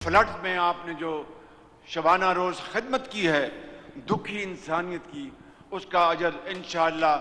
Floods में आपने जो शबाना रोज खिदमत की है दुखी इंसानियत की, उसका अजर इंशाअल्लाह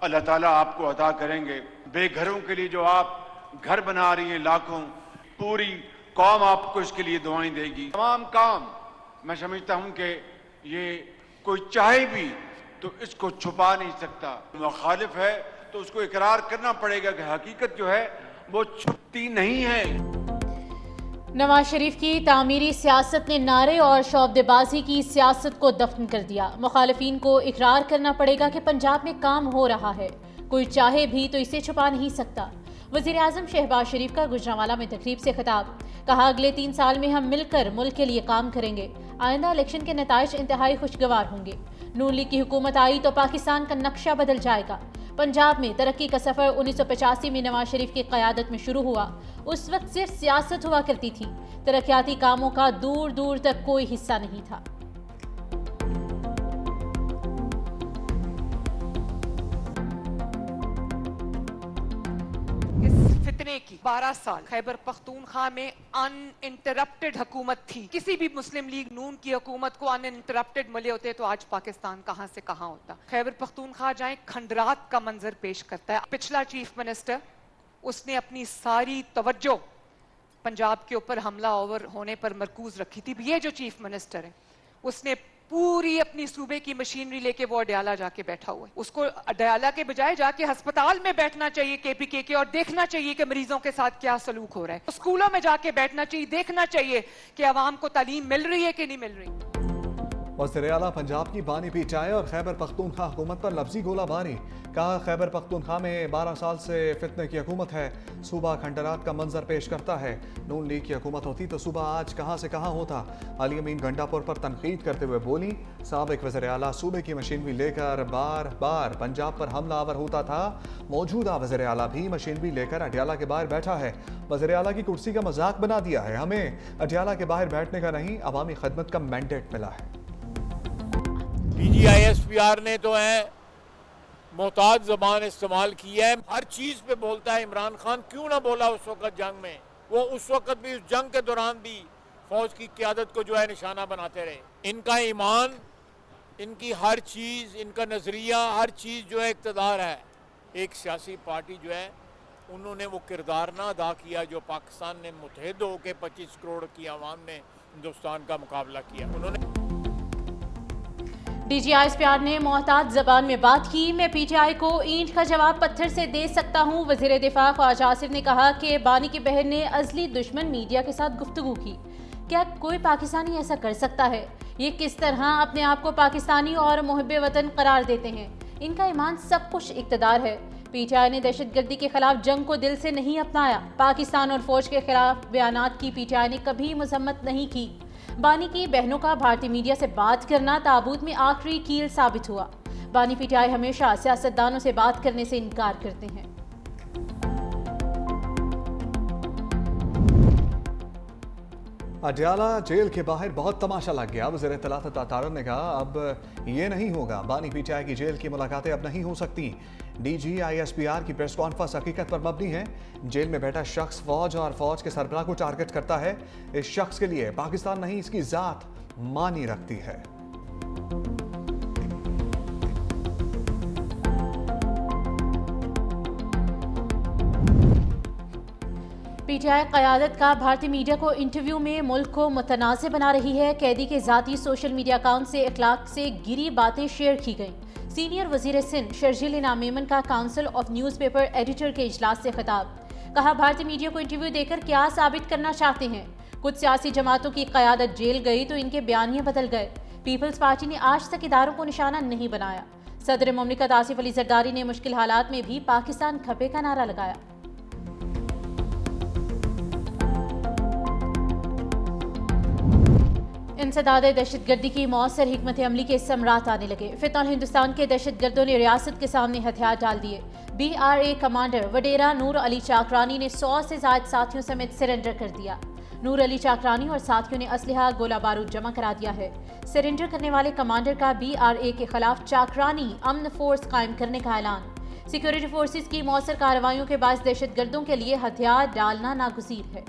अल्लाह ताला आपको अता करेंगे। बेघरों के लिए जो आप घर बना रही हैं लाखों, पूरी कौम आपको इसके लिए दुआएं देगी। तमाम काम मैं समझता हूं कि ये कोई चाहे भी तो इसको छुपा नहीं सकता। मुखालिफ है तो उसको इकरार करना पड़ेगा कि हकीकत जो है वो छुपती नहीं है। नवाज शरीफ की तामीरी सियासत ने नारे और शौबदेबाजी की सियासत को दफन कर दिया। मुखालिफिन को इकरार करना पड़ेगा कि पंजाब में काम हो रहा है, कोई चाहे भी तो इसे छुपा नहीं सकता। वज़ीर आज़म शहबाज शरीफ का गुजरांवाला में तकरीब से खिताब, कहा अगले 3 साल में हम मिलकर मुल्क के लिए काम करेंगे। आइंदा इलेक्शन के नताइज इंतहाई खुशगवार होंगे। नून लीग की हुकूमत आई तो पाकिस्तान का नक्शा बदल जाएगा। पंजाब में तरक्की का सफर 1985 में नवाज शरीफ की क़यादत में शुरू हुआ। उस वक्त सिर्फ सियासत हुआ करती थी, तरक्याती कामों का दूर दूर तक कोई हिस्सा नहीं था। फितने की 12 साल खैबर पख्तूनख्वा में अनइंटरप्टेड हुकूमत थी। किसी भी मुस्लिम लीग नून की हुकूमत को अनइंटरप्टेड मिले होते तो आज पाकिस्तान कहां से कहां होता। खैबर पख्तूनख्वा जाए खंडरात का मंजर पेश करता है। पिछला चीफ मिनिस्टर उसने अपनी सारी तवज्जो पंजाब के ऊपर हमला ओवर होने पर मरकूज रखी थी। ये जो चीफ मिनिस्टर है उसने पूरी अपनी सूबे की मशीनरी लेके वो अडयाला जाके बैठा हुआ है। उसको अडयाला के बजाय जाके अस्पताल में बैठना चाहिए केपीके के और देखना चाहिए कि मरीजों के साथ क्या सलूक हो रहा है। स्कूलों में जाके बैठना चाहिए, देखना चाहिए कि आवाम को तालीम मिल रही है कि नहीं मिल रही। वज़ीर आला पंजाब की बानी पीटाए और खैबर पख्तूनख्वा हुकूमत पर लफ्जी गोलाबारी। कहा खैबर पख्तूनख्वा में 12 साल से फितने की हुकूमत है, सूबा खंडरात का मंजर पेश करता है। नून लीग की हुकूमत होती तो सूबा आज कहां से कहां होता। अली अमीन गंडापुर पर तनकीद करते हुए बोली, साबिक वज़ीर आला सूबे की मशीनरी लेकर बार बार पंजाब पर हमला आवर होता था। मौजूदा वज़ीर आला भी मशीनरी लेकर अडयाला के बाहर बैठा है। वज़ीर आला की कुर्सी का मजाक बना दिया है। हमें अडयाला के बाहर बैठने का नहीं, अवामी खदमत का मैंडेट मिला है। DGISPR ने तो है मोहताज जबान इस्तेमाल की है, हर चीज पे बोलता है। इमरान खान क्यों ना बोला उस वक्त जंग में, वो उस वक्त भी, उस जंग के दौरान भी फौज की क्यादत को जो है निशाना बनाते रहे। इनका ईमान, इनकी हर चीज, इनका नजरिया, हर चीज जो है इक़्तिदार है। एक सियासी पार्टी जो है उन्होंने वो किरदार ना अदा किया जो पाकिस्तान ने मुतहद होकर 25 करोड़ की आवाम ने हिंदुस्तान का मुकाबला किया। उन्होंने DGISPR ने मोहतात जबान में बात की। मैं PTI को ईंट का जवाब पत्थर से दे सकता हूँ। वज़ीर दिफा ख्वाजा आसिफ ने कहा कि बानी की बहन ने अज़ली दुश्मन मीडिया के साथ गुफ्तगू की। क्या कोई पाकिस्तानी ऐसा कर सकता है? ये किस तरह अपने आप को पाकिस्तानी और मुहिब्बे वतन करार देते हैं? इनका ईमान सब कुछ इक़्तिदार है। PTI ने दहशतगर्दी के खिलाफ जंग को दिल से नहीं अपनाया। पाकिस्तान और फौज के खिलाफ बयानात की PTI ने कभी मजम्मत नहीं की। बानी की बहनों का भारतीय मीडिया से बात करना ताबूत में आखिरी कील साबित हुआ। बानी PTI हमेशा सियासतदानों से बात करने से इनकार करते हैं। अडयाला जेल के बाहर बहुत तमाशा लग गया। वज़ीर इत्तलात तातारन ने कहा अब ये नहीं होगा, बानी PTI की जेल की मुलाकातें अब नहीं हो सकती। DGISPR की प्रेस कॉन्फ्रेंस हकीकत पर मबनी है। जेल में बैठा शख्स फौज और फौज के सरबराह को टारगेट करता है। इस शख्स के लिए पाकिस्तान नहीं, इसकी जात मानी रखती है। PTI क़यादत का भारतीय मीडिया को इंटरव्यू में मुल्क को मुतनाज़ बना रही है। कैदी के ज़ाती सोशल मीडिया अकाउंट से अखलाक से गिरी बातें शेयर की गईं। सीनियर वज़ीर सिंध शर्जील इनाम मेमन का काउंसिल ऑफ न्यूज़पेपर एडिटर के इजलास से खिताब, कहा भारतीय मीडिया को इंटरव्यू देकर क्या साबित करना चाहते हैं? कुछ सियासी जमातों की क़यादत जेल गई तो इनके बयानिए बदल गए। पीपल्स पार्टी ने आज तक इदारों को निशाना नहीं बनाया। सदर मुमलिकत आसिफ अली जरदारी ने मुश्किल हालात में भी पाकिस्तान खपे का नारा लगाया। इंसदाद दहशतगर्दी की मौसर हिकमत अमली के समरात आने लगे। फिलहाल हिंदुस्तान के दहशतगर्दों ने रियासत के सामने हथियार डाल दिए। BRA कमांडर वडेरा नूर अली चाकरानी ने 100 से ज्यादा साथियों समेत सरेंडर कर दिया। नूर अली चाकरानी और साथियों ने असलहा गोला बारूद जमा करा दिया है। सरेंडर करने वाले कमांडर का BRA के खिलाफ चाकरानी अमन फोर्स कायम करने का ऐलान। सिक्योरिटी फोर्सेज की मौसर कार्रवाइयों के बाद दहशतगर्दों के लिए हथियार डालना नागुज़ीर है।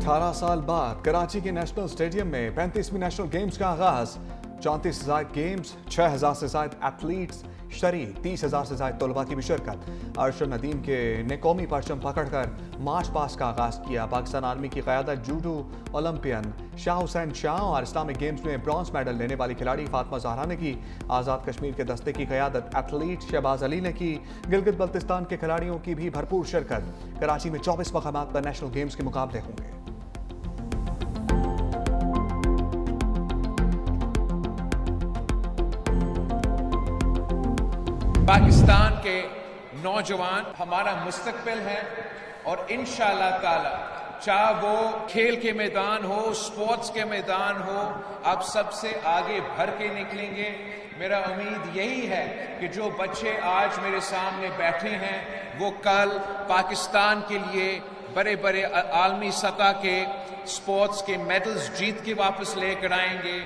18 साल बाद कराची के नेशनल स्टेडियम में 35वीं नेशनल गेम्स का आगाज। 34 से ज्यादा गेम्स, 6000 से ज्यादा एथलीट्स शरीक, 30,000 से ज्यादा तलबा की भी शिरकत। अरशद नदीम ने कौमी परचम पकड़कर मार्च पास्ट का आगाज किया। पाकिस्तान आर्मी की क़यादत जूडो ओलंपियन शाह हुसैन शाह और इस्लामिक गेम्स में ब्रॉन्ज मेडल लेने वाली खिलाड़ी फातिमा ज़हरा ने की। आज़ाद कश्मीर के दस्ते की क़यादत एथलीट शहबाज अली ने की। गिलगित बल्तिस्तान के खिलाड़ियों की भी भरपूर शिरकत। कराची में 24 मकामात पर नेशनल गेम्स के मुकाबले होंगे। पाकिस्तान के नौजवान हमारा मुस्तकबिल है और इंशाअल्लाह ताला चाहे वो खेल के मैदान हो, स्पोर्ट्स के मैदान हो, आप सबसे आगे भर के निकलेंगे। मेरा उम्मीद यही है कि जो बच्चे आज मेरे सामने बैठे हैं वो कल पाकिस्तान के लिए बड़े बड़े आलमी सतह के स्पोर्ट्स के मेडल्स जीत के वापस लेकर आएंगे।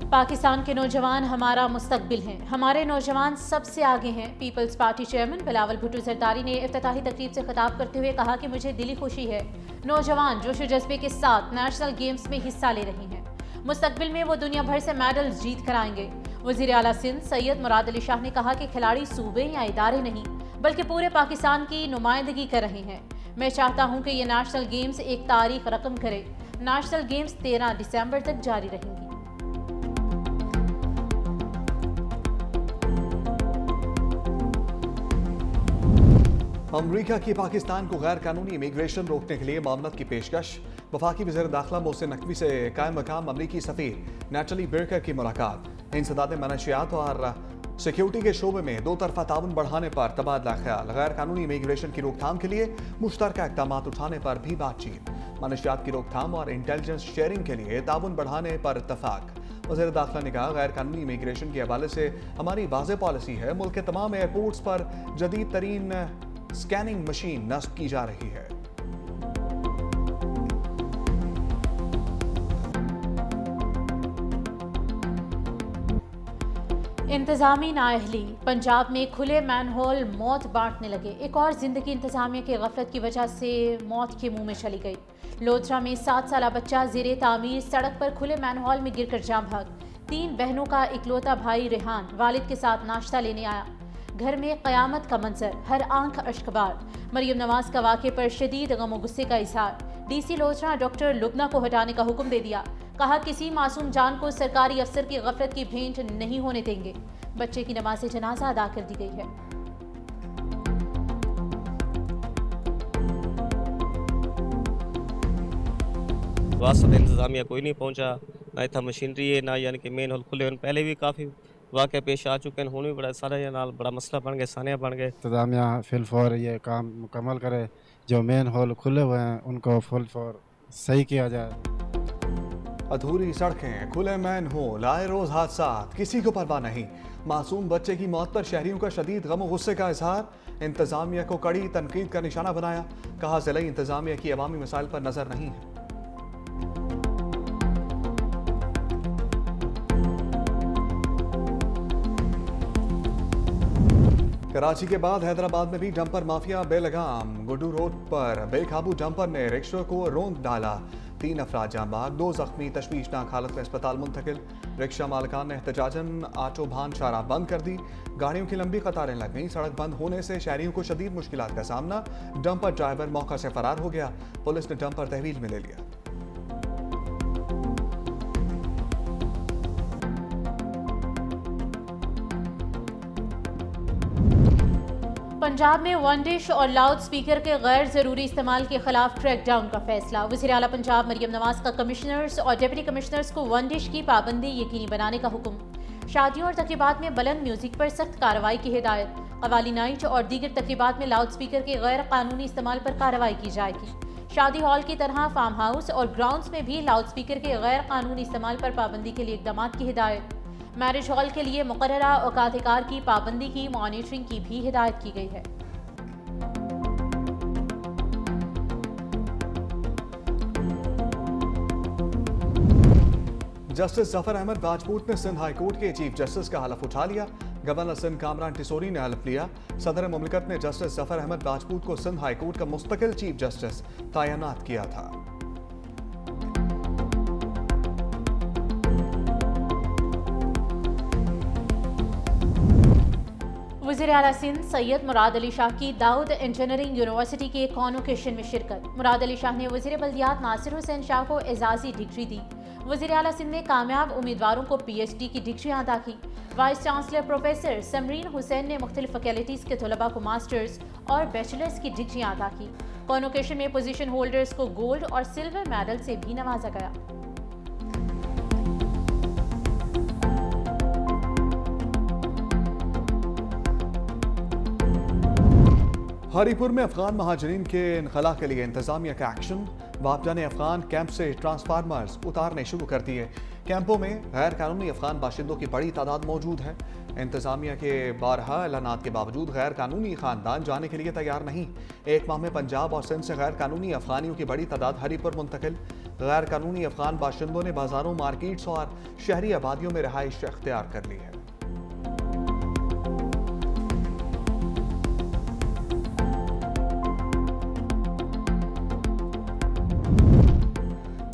पाकिस्तान के नौजवान हमारा मुस्तकबिल हैं। हमारे नौजवान सबसे आगे हैं। Peoples Party chairman Bilawal Bhutto Zardari ने इफ्तिताही तकरीब से खिताब करते हुए कहा कि मुझे दिली खुशी है नौजवान जोश व जज्बे के साथ नेशनल गेम्स में हिस्सा ले रहे हैं। मुस्तकबिल में वो दुनिया भर से मेडल जीत कर आएंगे। वज़ीर आला सिंध सैयद मुराद अली शाह ने कहा कि खिलाड़ी सूबे या इदारे नहीं बल्कि पूरे पाकिस्तान की नुमाइंदगी कर रहे हैं। मैं चाहता हूँ कि ये नेशनल गेम्स एक तारीख रकम करे। नेशनल गेम्स 13 दिसंबर तक जारी रहेंगी। अमरीका की पाकिस्तान को गैर कानूनी इमिग्रेशन रोकने के लिए मामलत की पेशकश। वफाकी वज़ीर दाखिला मोहसिन नकवी से कायम मकाम अमरीकी सफ़ीर नैटली बेकर की मुलाकात। इंसदाद मनशियात और सिक्योरिटी के शोबे में दो तरफा ताउन बढ़ाने पर तबादला ख्याल। गैर कानूनी इमिग्रेशन की रोकथाम के लिए मुश्तरका इक़दाम उठाने पर भी बातचीत। मनशियात की रोकथाम और इंटेलिजेंस शेयरिंग के लिए ताउन बढ़ाने पर इत्तफाक। वज़ीर दाखिला ने कहा गैर कानूनी इमिग्रेशन के हवाले से हमारी वाज़ेह पॉलिसी है। मुल्क के तमाम एयरपोर्ट्स पर जदीद तरीन स्कैनिंग मशीन नस्ब की जा रही है। इंतजामी नाअहली। पंजाब में खुले मैनहोल मौत बांटने लगे। एक और जिंदगी इंतजामिया की गफलत की वजह से मौत के मुंह में चली गई। लोधरा में 7 साला बच्चा ज़ेरे तामीर सड़क पर खुले मैनहोल में गिरकर जाम भाग। 3 बहनों का इकलौता भाई रेहान वालिद के साथ नाश्ता लेने आया। घर में क़यामत का मंजर, हर आंख अश्कबार। मरियम नवाज का वाक़े पर शदीद गम और गुस्से का इजहार। डीसी लोधरा डॉक्टर लुबना को हटाने का हुक्म दे दिया। कहा किसी मासूम जान को सरकारी अफसर की गफलत की भेंट नहीं होने देंगे। बच्चे की नमाज जनाजा अदा कर दी गई है। वास्ते इंतजामिया कोई नहीं पहुंचा, ना इतना मशीनरी है ना यानी कि मेन होल खुले। पहले भी काफ़ी वाक़े पेश आ चुके हैं, हुण भी बड़ा सारा नाल बड़ा मसला बन गया, सानिया बन गए। इंतजामिया फिलफौर ये काम मुकम्मल करे, जो मेन होल खुले हुए हैं उनको फिलफौर सही किया जाए। अधूरी सड़कें, खुले मैन होल, आए रोज हादसात, किसी को परवाह नहीं। मासूम बच्चे की मौत पर शहरियों का शदीद गम और गुस्से का इजहार। इंतजामिया को कड़ी तनकीद का निशाना बनाया। कहा ज़िला इंतजामिया की अवामी मसाइल पर नजर नहीं है। कराची के बाद हैदराबाद में भी डंपर माफिया बेलगाम। गुड्डू रोड पर बेकाबू डंपर ने रिक्शा को रौंद डाला। 3 अफराद जाँ भाग, 2 जख्मी तशवीशनाक हालत में अस्पताल मुंतकिल। रिक्शा मालिकान ने एहतजाजन आटो भान शारा बंद कर दी। गाड़ियों की लंबी कतारें लग गईं। सड़क बंद होने से शहरियों को शदीद मुश्किलात का सामना। डंपर ड्राइवर मौका से फरार हो गया। पुलिस ने डंपर तहवील में ले लिया। पंजाब में वन डिश और लाउड स्पीकर के गैर ज़रूरी इस्तेमाल के खिलाफ क्रैकडाउन का फैसला। वज़ीर आला पंजाब मरियम नवाज का कमिश्नर्स और डिप्टी कमिश्नर्स को वन डिश की पाबंदी यकीनी बनाने का हुक्म। शादियों और तकरीबात में बुलंद म्यूजिक पर सख्त कार्रवाई की हिदायत। कवाली नाइट और दीगर तकरीबात में लाउड स्पीकर के गैर कानूनी इस्तेमाल पर कार्रवाई की जाएगी। शादी हॉल की तरह फार्म हाउस और ग्राउंड्स में भी लाउड स्पीकर के गैर कानूनी इस्तेमाल पर पाबंदी के लिए इक़दाम की हिदायत। मैरिज हॉल के लिए मुकर्ररा औकात-ए-कार की पाबंदी की मॉनिटरिंग की भी हिदायत की गई है। जस्टिस जफर अहमद राजपूत ने सिंध हाई कोर्ट के चीफ जस्टिस का हलफ उठा लिया। गवर्नर सिंध कामरान टिसोरी ने हलफ लिया। सदर मुमलिकत ने जस्टिस जफर अहमद राजपूत को सिंध हाई कोर्ट का मुस्तकिल चीफ जस्टिस तैनात किया था। वज़ीर आला सिंध सैयद मुराद अली शाह की दाऊद इंजीनियरिंग यूनिवर्सिटी के कॉन्वोकेशन में शिरकत। मुराद अली शाह ने वज़ीर बल्दियात नासिर हुसैन शाह को एजाज़ी डिग्री दी। वज़ीर आला सिंध ने कामयाब उम्मीदवारों को PhD की डिग्रियाँ अदा की। Vice chancellor professor Samreen Hussain ने मुख्तलिफ फैकल्टीज़ के तलबा को मास्टर्स और बैचलर्स की डिग्रियाँ अदा की। कॉन्वोकेशन में पोजीशन होल्डर्स को गोल्ड और सिल्वर मेडल से भी नवाजा गया। हरीपुर में अफगान महाजरीन के इनखला के लिए इंतजामिया का एक्शन। वापडा ने अफगान कैंप से ट्रांसफार्मर्स उतारने शुरू कर दिए। कैंपों में गैर कानूनी अफगान बाशिंदों की बड़ी तादाद मौजूद है। इंतजामिया के 12 ऐलानात के बावजूद गैर कानूनी खानदान जाने के लिए तैयार नहीं। एक माह में पंजाब और सिंध से गैर कानूनी अफगानियों की बड़ी तादाद हरीपुर मुंतकिल। गैर कानूनी अफगान बाशिंदों ने बाजारों, मार्केट्स और शहरी आबादियों में रहाइश अख्तियार कर ली है।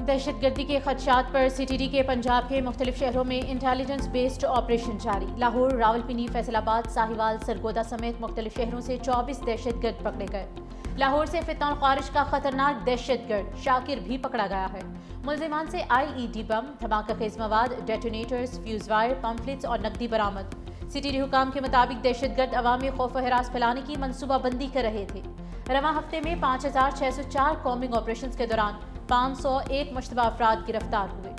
दहशतगर्दी के खदशात पर CTD के पंजाब के मुख्तलिफ शहरों में इंटेलिजेंस बेस्ड ऑपरेशन जारी। लाहौर, रावलपिंडी, फैसलाबाद, साहिवाल, सरगोदा समेत मुख्तलिफ शहरों से 24 दहशतगर्द पकड़े गए। लाहौर से फितौन ख्वारिश का खतरनाक दहशतगर्द शाकिर भी पकड़ा गया है। मुलजिमान से IED बम, धमाका खेज मवाद, डेटोनेटर्स, फ्यूज वायर, पम्फलेट्स और नकदी बरामद। CTD हुकाम के मुताबिक दहशतगर्द अवाम में खौफ व हिरास फैलाने की मनसूबाबंदी कर रहे थे। रवां हफ्ते में 5604 कॉम्बिंग ऑपरेशन के दौरान 501 मुश्तबा अफराद गिरफ्तार हुए।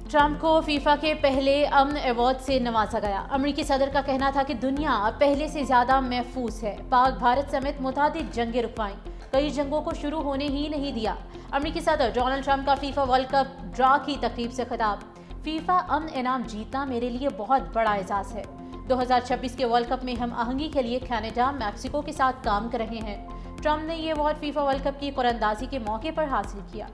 ट्रंप को फीफा के पहले अमन अवार्ड से नवाजा गया। अमरीकी सदर का कहना था कि दुनिया पहले से ज्यादा महफूज है। पाक भारत समेत मुतादिद जंगें रुकवाईं, कई जंगों को शुरू होने ही नहीं दिया। अमरीकी सदर डोनाल्ड ट्रंप का फीफा वर्ल्ड कप ड्रा की तकरीब से खिताब। फीफा अमन इनाम जीतना मेरे लिए बहुत बड़ा एजाज है। 2026 के वर्ल्ड कप में हम आहंगी के लिए कनाडा, मैक्सिको के साथ काम कर रहे हैं। ट्रंप ने ये अवार्ड फीफा वर्ल्ड कप की कुरानंदाजी के मौके पर हासिल किया।